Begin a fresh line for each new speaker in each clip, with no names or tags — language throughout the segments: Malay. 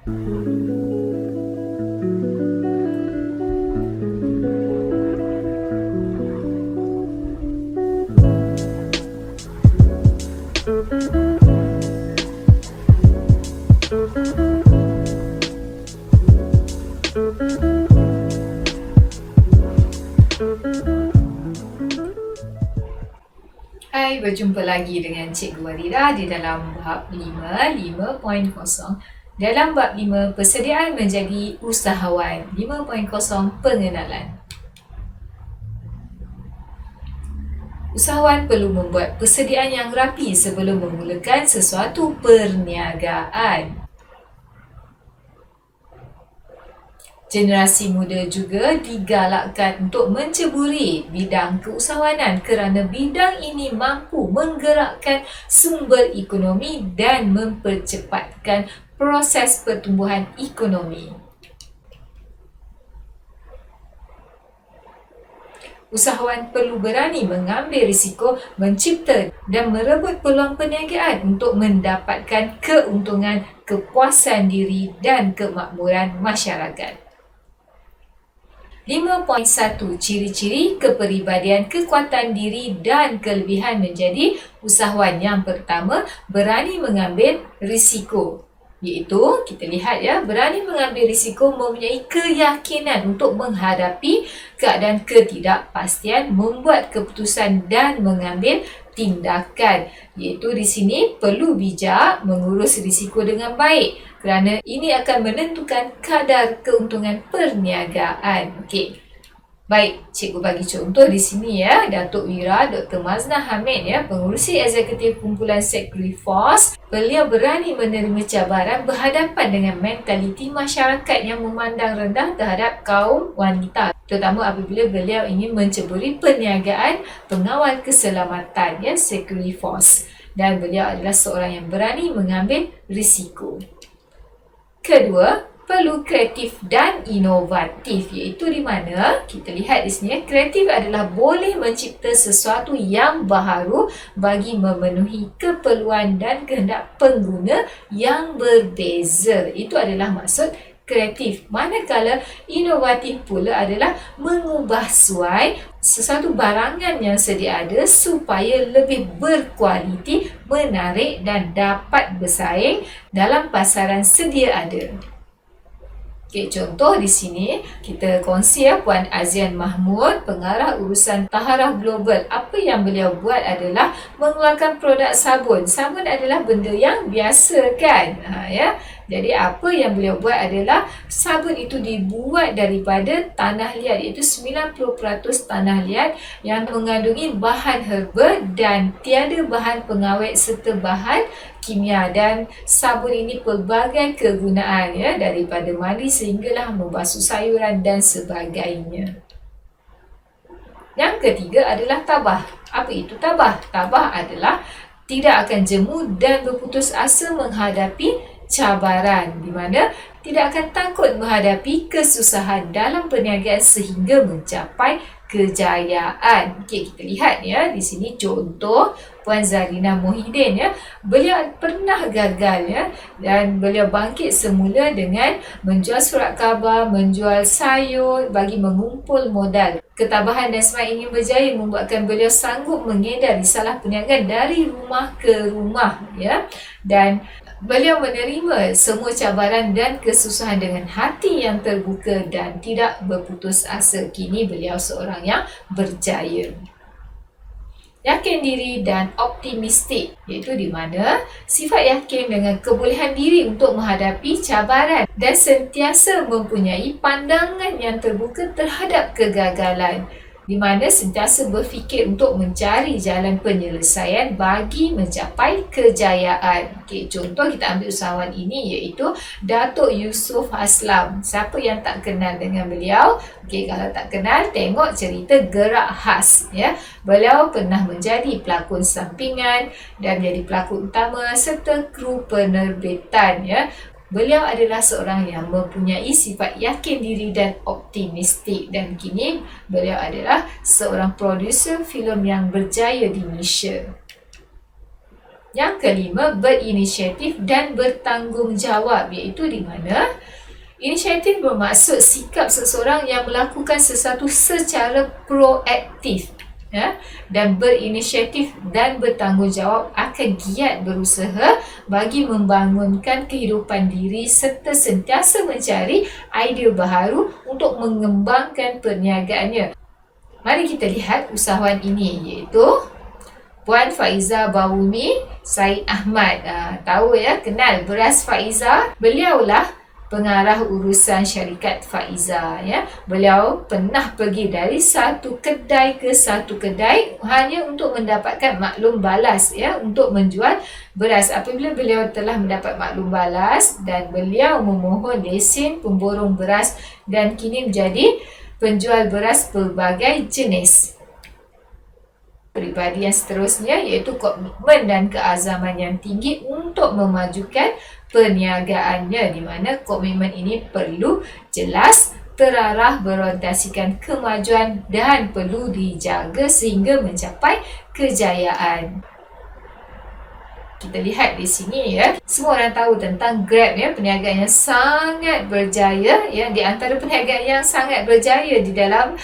Hai, berjumpa lagi dengan Cikgu Warida di dalam bab 5.0. Dalam bab 5, persediaan menjadi usahawan. 5.0, pengenalan. Usahawan perlu membuat persediaan yang rapi sebelum memulakan sesuatu perniagaan. Generasi muda juga digalakkan untuk menceburi bidang keusahawanan kerana bidang ini mampu menggerakkan sumber ekonomi dan mempercepatkan proses pertumbuhan ekonomi. Usahawan perlu berani mengambil risiko, mencipta dan merebut peluang perniagaan untuk mendapatkan keuntungan, kepuasan diri dan kemakmuran masyarakat. 5.1 Ciri-ciri kepribadian, kekuatan diri dan kelebihan menjadi usahawan. Yang pertama, berani mengambil risiko. Iaitu, kita lihat ya, berani mengambil risiko, mempunyai keyakinan untuk menghadapi keadaan ketidakpastian, membuat keputusan dan mengambil tindakan. Iaitu di sini perlu bijak mengurus risiko dengan baik kerana ini akan menentukan kadar keuntungan perniagaan. Okey. Baik, cikgu bagi contoh di sini ya, Datuk Wira, Dr. Mazna Hamid ya, pengurusi eksekutif kumpulan Sekuriforce. Beliau berani menerima cabaran berhadapan dengan mentaliti masyarakat yang memandang rendah terhadap kaum wanita, terutama apabila beliau ingin menceburi perniagaan pengawal keselamatan ya, Sekuriforce. Dan beliau adalah seorang yang berani mengambil risiko. Kedua, perlu kreatif dan inovatif, iaitu di mana kita lihat di sini kreatif adalah boleh mencipta sesuatu yang baharu bagi memenuhi keperluan dan kehendak pengguna yang berbeza. Itu adalah maksud kreatif. Manakala inovatif pula adalah mengubah suai sesuatu barangan yang sedia ada supaya lebih berkualiti, menarik dan dapat bersaing dalam pasaran sedia ada. Okay, contoh di sini kita kongsi ya, Puan Azian Mahmud, pengarah urusan taharah global. Apa yang beliau buat adalah mengeluarkan produk sabun. Sabun adalah benda yang biasa kan? Ya. Jadi apa yang beliau buat adalah sabun itu dibuat daripada tanah liat, iaitu 90% tanah liat yang mengandungi bahan herba dan tiada bahan pengawet serta bahan kimia, dan sabun ini pelbagai kegunaan ya, daripada mandi sehinggalah membasuh sayuran dan sebagainya. Yang ketiga adalah tabah. Apa itu tabah? Tabah adalah tidak akan jemu dan berputus asa menghadapi cabaran, di mana tidak akan takut menghadapi kesusahan dalam perniagaan sehingga mencapai kejayaan. Okey, kita lihat ya di sini contoh Puan Zarina Mohidin ya. Beliau pernah gagal ya, dan beliau bangkit semula dengan menjual surat khabar, menjual sayur bagi mengumpul modal. Ketabahan dan semangat ingin berjaya membuatkan beliau sanggup mengedar risalah perniagaan dari rumah ke rumah ya. Dan beliau menerima semua cabaran dan kesusahan dengan hati yang terbuka dan tidak berputus asa. Kini beliau seorang yang berjaya. Yakin diri dan optimistik, iaitu di mana sifat yakin dengan kebolehan diri untuk menghadapi cabaran dan sentiasa mempunyai pandangan yang terbuka terhadap kegagalan, di mana sentiasa berfikir untuk mencari jalan penyelesaian bagi mencapai kejayaan. Okey, contoh kita ambil usahawan ini iaitu Datuk Yusof Aslam. Siapa yang tak kenal dengan beliau? Okey, kalau tak kenal, tengok cerita Gerak Khas ya. Beliau pernah menjadi pelakon sampingan dan menjadi pelakon utama serta kru penerbitan ya. Beliau adalah seorang yang mempunyai sifat yakin diri dan optimistik, dan kini beliau adalah seorang produser filem yang berjaya di Malaysia. Yang kelima, berinisiatif dan bertanggungjawab, iaitu di mana inisiatif bermaksud sikap seseorang yang melakukan sesuatu secara proaktif, ya, dan berinisiatif dan bertanggungjawab akan giat berusaha bagi membangunkan kehidupan diri serta sentiasa mencari idea baharu untuk mengembangkan perniagaannya. Mari kita lihat usahawan ini, iaitu Puan Faiza Bawumi Said Ahmad. Tahu ya, kenal beras Faiza? Beliaulah pengarah urusan syarikat Faiza, ya. Beliau pernah pergi dari satu kedai ke satu kedai hanya untuk mendapatkan maklum balas, ya, untuk menjual beras. Apabila beliau telah mendapat maklum balas dan beliau memohon lesen pemborong beras dan kini menjadi penjual beras pelbagai jenis. Peribadi yang seterusnya iaitu komitmen dan keazaman yang tinggi untuk memajukan perniagaannya, di mana komitmen ini perlu jelas, terarah, berorientasikan kemajuan dan perlu dijaga sehingga mencapai kejayaan. Kita lihat di sini, ya. Semua orang tahu tentang Grab, ya, perniagaan yang sangat berjaya, ya. Di antara perniagaan yang sangat berjaya di dalam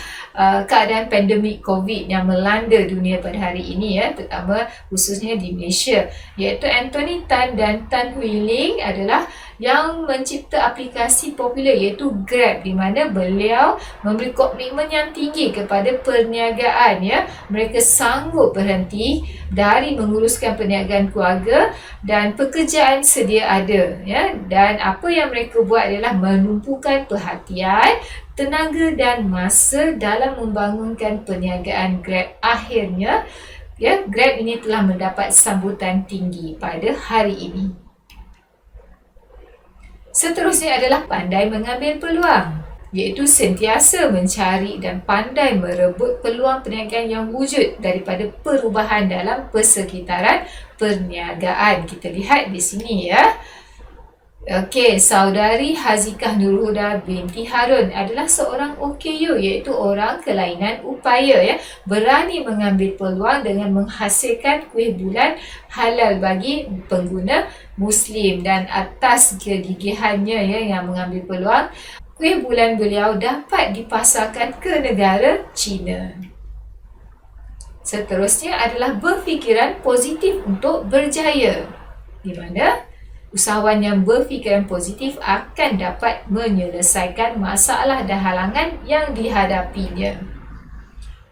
keadaan pandemik COVID yang melanda dunia pada hari ini, ya, terutama khususnya di Malaysia, iaitu Anthony Tan dan Tan Hui Ling adalah yang mencipta aplikasi popular iaitu Grab, di mana beliau memberi komitmen yang tinggi kepada perniagaan, ya. Mereka sanggup berhenti dari menguruskan perniagaan keluarga dan pekerjaan sedia ada, ya. Dan apa yang mereka buat adalah menumpukan perhatian, tenaga dan masa dalam membangunkan perniagaan Grab. Akhirnya, ya, Grab ini telah mendapat sambutan tinggi pada hari ini. Seterusnya adalah pandai mengambil peluang, iaitu sentiasa mencari dan pandai merebut peluang perniagaan yang wujud daripada perubahan dalam persekitaran perniagaan. Kita lihat di sini, ya. Okey, saudari Hazikah Nurul Huda binti Harun adalah seorang OKU, iaitu orang kelainan upaya, ya. Berani mengambil peluang dengan menghasilkan kuih bulan halal bagi pengguna Muslim, dan atas kegigihannya, ya, yang mengambil peluang, kuih bulan beliau dapat dipasarkan ke negara China. Seterusnya adalah berfikiran positif untuk berjaya, di mana usahawan yang berfikiran positif akan dapat menyelesaikan masalah dan halangan yang dihadapinya.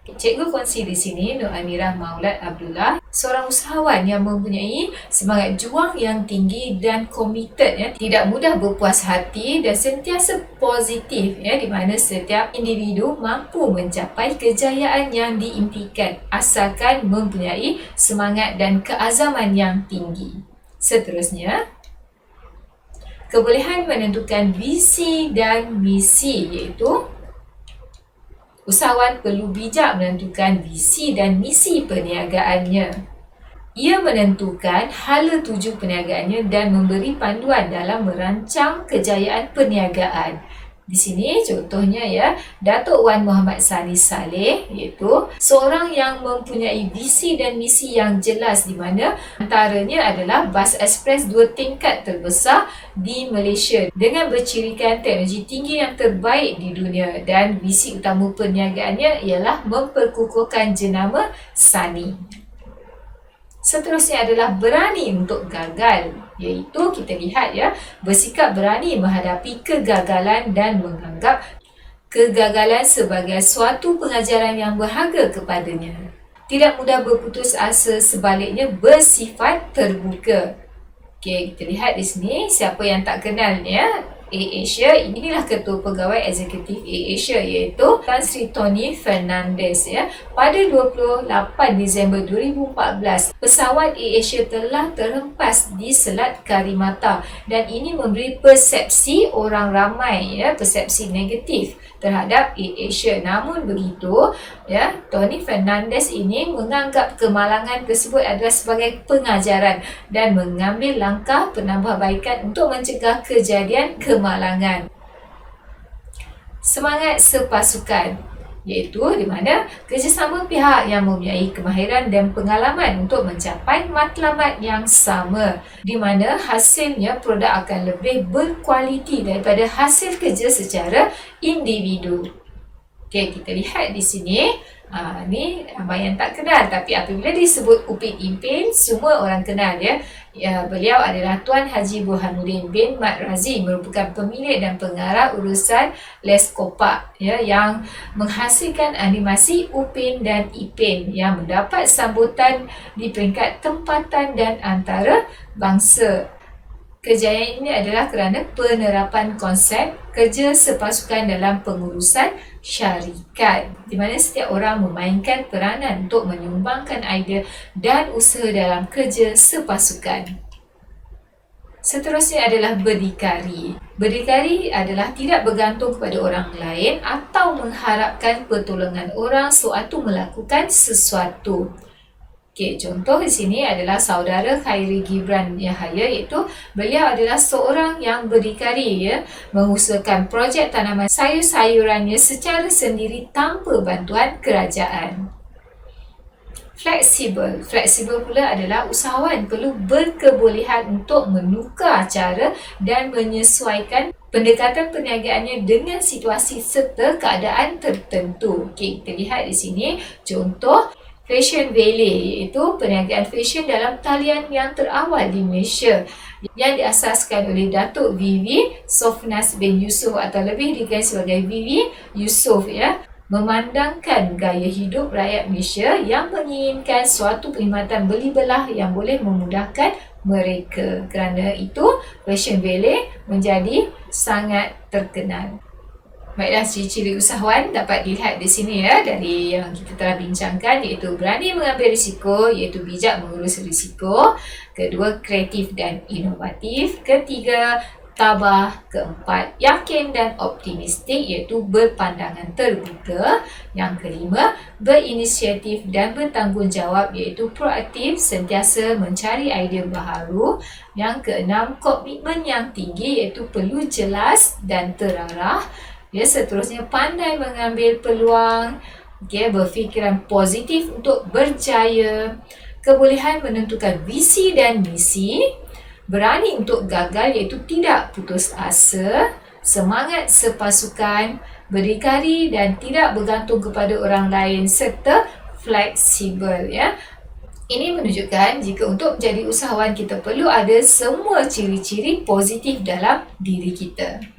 Cikgu kongsi di sini Nur Amirah Maulad Abdullah, seorang usahawan yang mempunyai semangat juang yang tinggi dan komited, ya, tidak mudah berpuas hati dan sentiasa positif, ya, di mana setiap individu mampu mencapai kejayaan yang diimpikan asalkan mempunyai semangat dan keazaman yang tinggi. Seterusnya, kebolehan menentukan visi dan misi, iaitu usahawan perlu bijak menentukan visi dan misi perniagaannya. Ia menentukan hala tuju perniagaannya dan memberi panduan dalam merancang kejayaan perniagaan. Di sini contohnya, ya, Datuk Wan Muhammad Sani Saleh, iaitu seorang yang mempunyai visi dan misi yang jelas, di mana antaranya adalah bas ekspres 2 tingkat terbesar di Malaysia dengan bercirikan teknologi tinggi yang terbaik di dunia, dan visi utama perniagaannya ialah memperkukuhkan jenama Sani. Seterusnya adalah berani untuk gagal, iaitu kita lihat, ya, bersikap berani menghadapi kegagalan dan menganggap kegagalan sebagai suatu pengajaran yang berharga kepadanya. Tidak mudah berputus asa, sebaliknya bersifat terbuka. Okey, kita lihat di sini siapa yang tak kenal, ya, AirAsia. Inilah Ketua Pegawai Eksekutif AirAsia, iaitu Tan Sri Tony Fernandez, ya. Pada 28 Disember 2014, pesawat AirAsia telah terhempas di Selat Karimata, dan ini memberi persepsi orang ramai, ya, persepsi negatif terhadap AirAsia. Namun begitu, ya, Tony Fernandez ini menganggap kemalangan tersebut adalah sebagai pengajaran dan mengambil langkah penambahbaikan untuk mencegah kejadian kemalangan. Semangat sepasukan. iaitu di mana kerjasama pihak yang mempunyai kemahiran dan pengalaman untuk mencapai matlamat yang sama, di mana hasilnya produk akan lebih berkualiti daripada hasil kerja secara individu. Okey, kita lihat di sini. Ni ramai yang tak kenal, tapi apabila disebut Upin Ipin, semua orang kenal ya. Beliau adalah Tuan Haji Burhanuddin bin Mat Razi, merupakan pemilik dan pengarah urusan Les Kopak ya, yang menghasilkan animasi Upin dan Ipin yang mendapat sambutan di peringkat tempatan dan antarabangsa. Kejayaan ini adalah kerana penerapan konsep kerja sepasukan dalam pengurusan syarikat, di mana setiap orang memainkan peranan untuk menyumbangkan idea dan usaha dalam kerja sepasukan. Seterusnya adalah berdikari. Berdikari adalah tidak bergantung kepada orang lain atau mengharapkan pertolongan orang sewaktu melakukan sesuatu. Okey, contoh di sini adalah saudara Khairi Gibran Yahaya, iaitu beliau adalah seorang yang berdikari ya, mengusahakan projek tanaman sayur-sayurannya secara sendiri tanpa bantuan kerajaan. Fleksibel. Fleksibel pula adalah usahawan perlu berkebolehan untuk menukar cara dan menyesuaikan pendekatan perniagaannya dengan situasi serta keadaan tertentu. Okey, kita lihat di sini contoh Fashion Valley, iaitu perniagaan fashion dalam talian yang terawal di Malaysia yang diasaskan oleh Datuk Vivi Sofnas bin Yusof atau lebih dikenali sebagai Vivi Yusof ya, memandangkan gaya hidup rakyat Malaysia yang menginginkan suatu perkhidmatan beli belah yang boleh memudahkan mereka. Kerana itu Fashion Valley menjadi sangat terkenal. Baiklah, ciri-ciri usahawan dapat dilihat di sini ya, dari yang kita telah bincangkan, iaitu berani mengambil risiko, iaitu bijak mengurus risiko. Kedua, kreatif dan inovatif. Ketiga, tabah. Keempat, yakin dan optimistik, iaitu berpandangan terbuka. Yang kelima, berinisiatif dan bertanggungjawab, iaitu proaktif, sentiasa mencari idea baharu. Yang keenam, komitmen yang tinggi, iaitu perlu jelas dan terarah. Ya, seterusnya pandai mengambil peluang, berfikiran positif untuk berjaya, kebolehan menentukan visi dan misi, berani untuk gagal iaitu tidak putus asa, semangat sepasukan, berdikari dan tidak bergantung kepada orang lain serta fleksibel ya. Ini menunjukkan jika untuk menjadi usahawan kita perlu ada semua ciri-ciri positif dalam diri kita.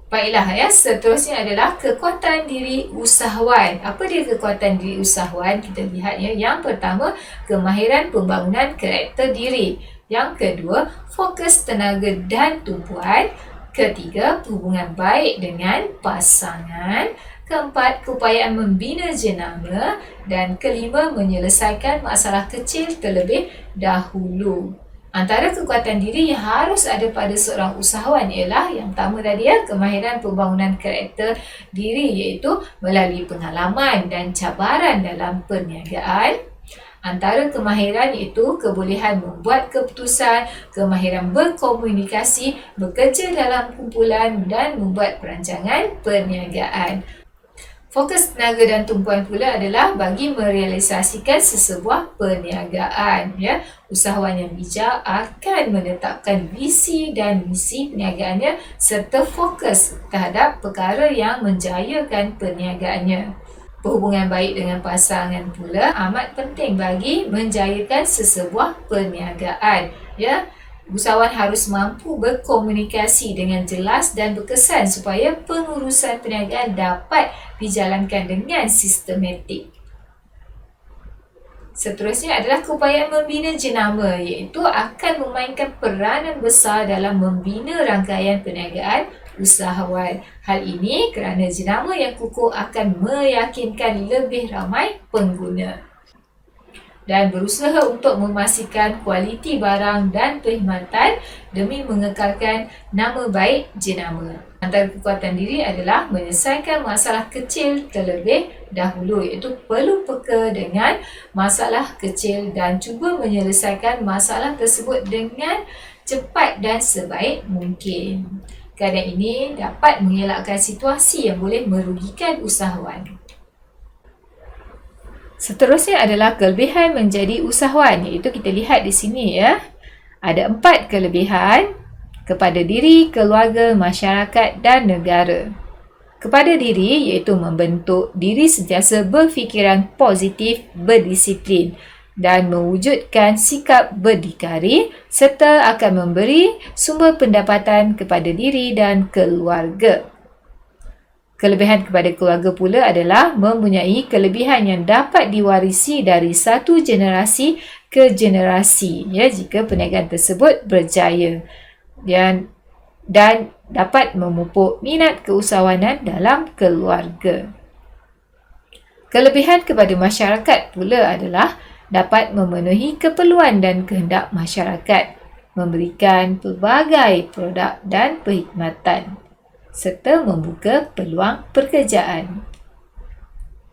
Baiklah ya, seterusnya adalah kekuatan diri usahawan. Apa dia kekuatan diri usahawan? Kita lihat ya. Yang pertama, kemahiran pembangunan karakter diri. Yang kedua, fokus tenaga dan tumpuan. Ketiga, hubungan baik dengan pasangan. Keempat, keupayaan membina jenama. Dan kelima, menyelesaikan masalah kecil terlebih dahulu. Antara kekuatan diri yang harus ada pada seorang usahawan ialah yang pertama tadi ya, kemahiran pembangunan karakter diri, iaitu melalui pengalaman dan cabaran dalam perniagaan. Antara kemahiran iaitu kebolehan membuat keputusan, kemahiran berkomunikasi, bekerja dalam kumpulan dan membuat perancangan perniagaan. Fokus tenaga dan tumpuan pula adalah bagi merealisasikan sesebuah perniagaan ya. Usahawan yang bijak akan menetapkan visi dan misi perniagaannya serta fokus terhadap perkara yang menjayakan perniagaannya. Perhubungan baik dengan pasangan pula amat penting bagi menjayakan sesebuah perniagaan ya. Usahawan harus mampu berkomunikasi dengan jelas dan berkesan supaya pengurusan perniagaan dapat dijalankan dengan sistematik. Seterusnya adalah keupayaan membina jenama, iaitu akan memainkan peranan besar dalam membina rangkaian perniagaan usahawan. Hal ini kerana jenama yang kukuh akan meyakinkan lebih ramai pengguna dan berusaha untuk memastikan kualiti barang dan perkhidmatan demi mengekalkan nama baik jenama. Antara kekuatan diri adalah menyelesaikan masalah kecil terlebih dahulu, iaitu perlu peka dengan masalah kecil dan cuba menyelesaikan masalah tersebut dengan cepat dan sebaik mungkin. Keadaan ini dapat mengelakkan situasi yang boleh merugikan usahawan. Seterusnya adalah kelebihan menjadi usahawan, iaitu kita lihat di sini ya. Ada 4 kelebihan kepada diri, keluarga, masyarakat dan negara. Kepada diri iaitu membentuk diri sentiasa berfikiran positif, berdisiplin dan mewujudkan sikap berdikari serta akan memberi sumber pendapatan kepada diri dan keluarga. Kelebihan kepada keluarga pula adalah mempunyai kelebihan yang dapat diwarisi dari satu generasi ke generasi ya, jika perniagaan tersebut berjaya dan dapat memupuk minat keusahawanan dalam keluarga. Kelebihan kepada masyarakat pula adalah dapat memenuhi keperluan dan kehendak masyarakat, memberikan pelbagai produk dan perkhidmatan serta membuka peluang pekerjaan.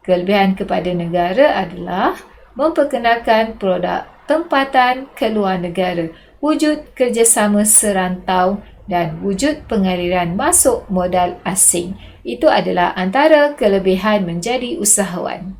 Kelebihan kepada negara adalah memperkenalkan produk tempatan ke luar negara, wujud kerjasama serantau dan wujud pengaliran masuk modal asing. Itu adalah antara kelebihan menjadi usahawan.